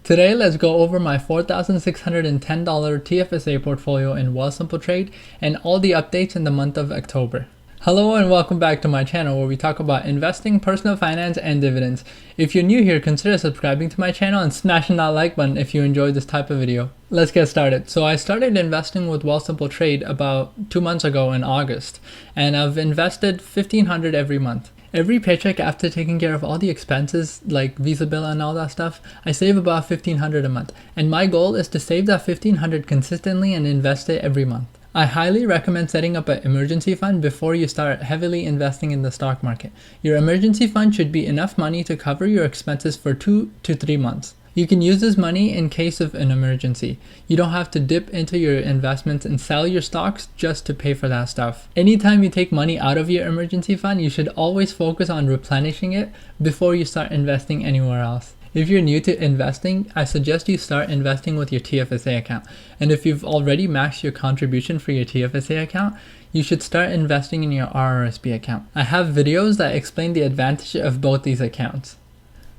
Today, let's go over my $4,610 TFSA portfolio in WealthSimple Trade and all the updates in the month of October. Hello and welcome back to my channel where we talk about investing, personal finance, and dividends. If you're new here, consider subscribing to my channel and smashing that like button if you enjoyed this type of video. Let's get started. So I started investing with WealthSimple Trade about 2 months ago in August, and I've invested $1,500 every month. Every paycheck, after taking care of all the expenses like Visa bill and all that stuff, I save about $1,500 a month. And my goal is to save that $1,500 consistently and invest it every month. I highly recommend setting up an emergency fund before you start heavily investing in the stock market. Your emergency fund should be enough money to cover your expenses for 2 to 3 months. You can use this money in case of an emergency. You don't have to dip into your investments and sell your stocks just to pay for that stuff. Anytime you take money out of your emergency fund, you should always focus on replenishing it before you start investing anywhere else. If you're new to investing, I suggest you start investing with your TFSA account. And if you've already maxed your contribution for your TFSA account, you should start investing in your RRSP account. I have videos that explain the advantage of both these accounts.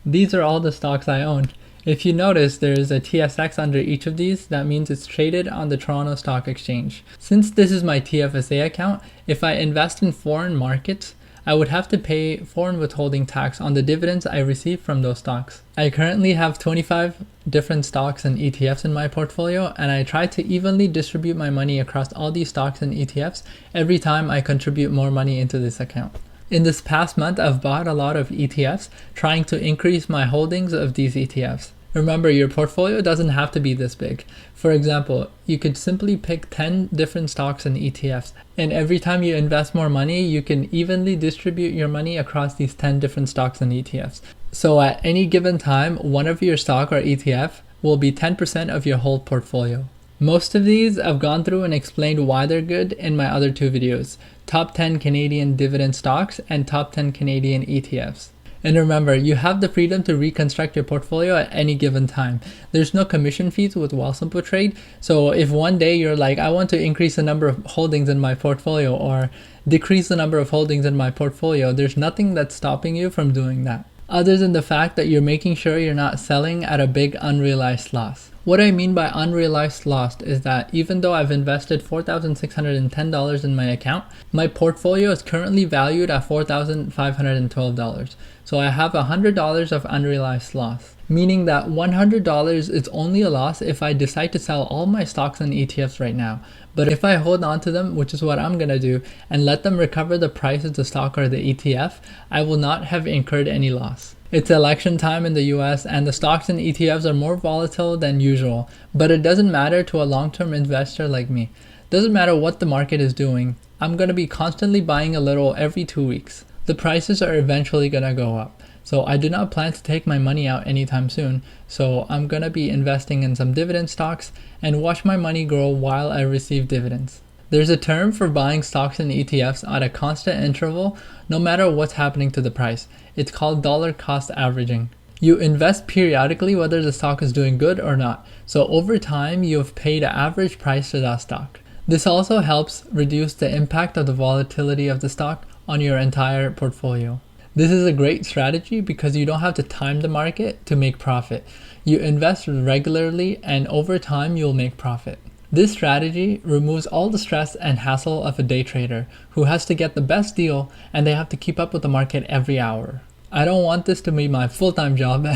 These are all the stocks I own. If you notice, there is a TSX under each of these. That means it's traded on the Toronto Stock Exchange. Since this is my TFSA account, if I invest in foreign markets, I would have to pay foreign withholding tax on the dividends I receive from those stocks. I currently have 25 different stocks and ETFs in my portfolio, and I try to evenly distribute my money across all these stocks and ETFs every time I contribute more money into this account. In this past month, I've bought a lot of ETFs, trying to increase my holdings of these ETFs. Remember, your portfolio doesn't have to be this big. For example, you could simply pick 10 different stocks and ETFs, and every time you invest more money, you can evenly distribute your money across these 10 different stocks and ETFs. So at any given time, one of your stock or ETF will be 10% of your whole portfolio. Most of these I've gone through and explained why they're good in my other 2 videos, Top 10 Canadian Dividend Stocks and Top 10 Canadian ETFs. And remember, you have the freedom to reconstruct your portfolio at any given time. There's no commission fees with WealthSimple Trade, so if one day you're like, I want to increase the number of holdings in my portfolio or decrease the number of holdings in my portfolio, there's nothing that's stopping you from doing that, other than the fact that you're making sure you're not selling at a big unrealized loss. What I mean by unrealized loss is that even though I've invested $4,610 in my account, my portfolio is currently valued at $4,512. So I have $100 of unrealized loss, meaning that $100 is only a loss if I decide to sell all my stocks and ETFs right now. But if I hold on to them, which is what I'm gonna do, and let them recover the price of the stock or the ETF, I will not have incurred any loss. It's election time in the US and the stocks and ETFs are more volatile than usual, but it doesn't matter to a long-term investor like me. Doesn't matter what the market is doing, I'm gonna be constantly buying a little every 2 weeks. The prices are eventually gonna go up. So I do not plan to take my money out anytime soon, so I'm gonna be investing in some dividend stocks and watch my money grow while I receive dividends. There's a term for buying stocks and ETFs at a constant interval, no matter what's happening to the price. It's called dollar cost averaging. You invest periodically whether the stock is doing good or not, so over time you have paid an average price for that stock. This also helps reduce the impact of the volatility of the stock on your entire portfolio. This is a great strategy because you don't have to time the market to make profit. You invest regularly and over time you'll make profit. This strategy removes all the stress and hassle of a day trader who has to get the best deal and they have to keep up with the market every hour. I don't want this to be my full-time job,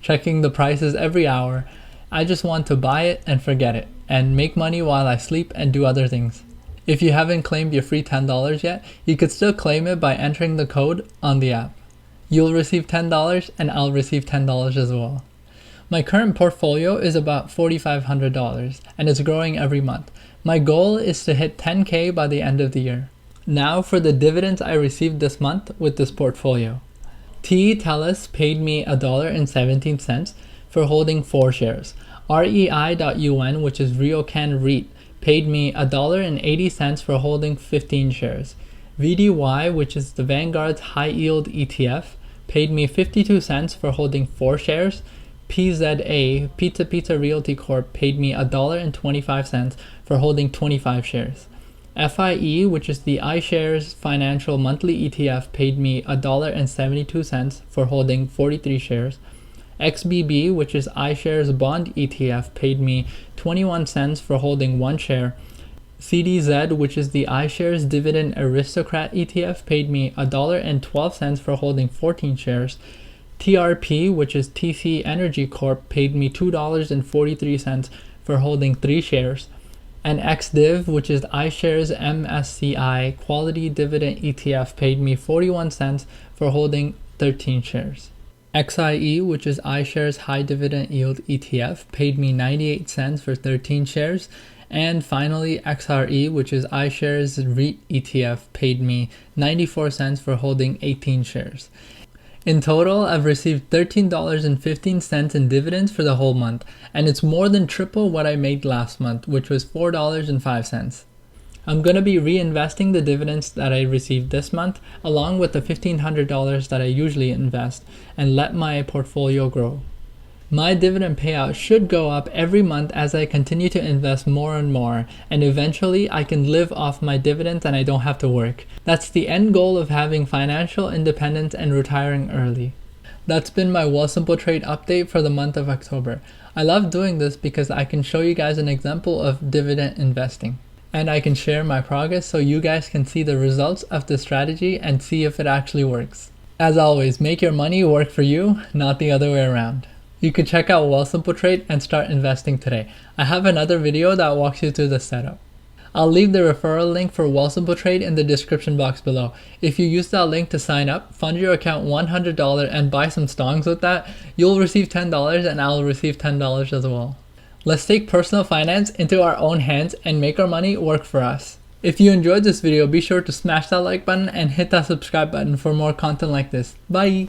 checking the prices every hour. I just want to buy it and forget it and make money while I sleep and do other things. If you haven't claimed your free $10 yet, you could still claim it by entering the code on the app. You'll receive $10 and I'll receive $10 as well. My current portfolio is about $4,500 and it's growing every month. My goal is to hit 10K by the end of the year. Now for the dividends I received this month with this portfolio. TE Telus paid me $1.17 for holding 4 shares. REI.UN, which is Ryokan REIT, paid me $1.80 for holding 15 shares. VDY, which is the Vanguard's high yield ETF, paid me 52 cents for holding 4 shares. PZA, Pizza Realty Corp, paid me $1.25 for holding 25 shares. FIE, which is the iShares Financial Monthly ETF, paid me $1.72 for holding 43 shares. XBB, which is iShares Bond ETF, paid me 21 cents for holding 1 share. CDZ, which is the iShares Dividend Aristocrat ETF, paid me $1.12 for holding 14 shares. TRP, which is TC Energy Corp, paid me $2.43 for holding 3 shares. And XDiv, which is iShares MSCI Quality Dividend ETF, paid me 41 cents for holding 13 shares. XIE, which is iShares High Dividend Yield ETF, paid me 98 cents for 13 shares. And finally, XRE, which is iShares REIT ETF, paid me 94 cents for holding 18 shares. In total, I've received $13.15 in dividends for the whole month, and it's more than triple what I made last month, which was $4.05. I'm going to be reinvesting the dividends that I received this month, along with the $1,500 that I usually invest, and let my portfolio grow. My dividend payout should go up every month as I continue to invest more and more, and eventually I can live off my dividends and I don't have to work. That's the end goal of having financial independence and retiring early. That's been my WealthSimple Trade update for the month of October. I love doing this because I can show you guys an example of dividend investing. And I can share my progress so you guys can see the results of the strategy and see if it actually works. As always, make your money work for you, not the other way around. You can check out WealthSimple Trade and start investing today. I have another video that walks you through the setup. I'll leave the referral link for WealthSimple Trade in the description box below. If you use that link to sign up, fund your account $100 and buy some STONKS with that, you'll receive $10 and I'll receive $10 as well. Let's take personal finance into our own hands and make our money work for us. If you enjoyed this video, be sure to smash that like button and hit that subscribe button for more content like this. Bye!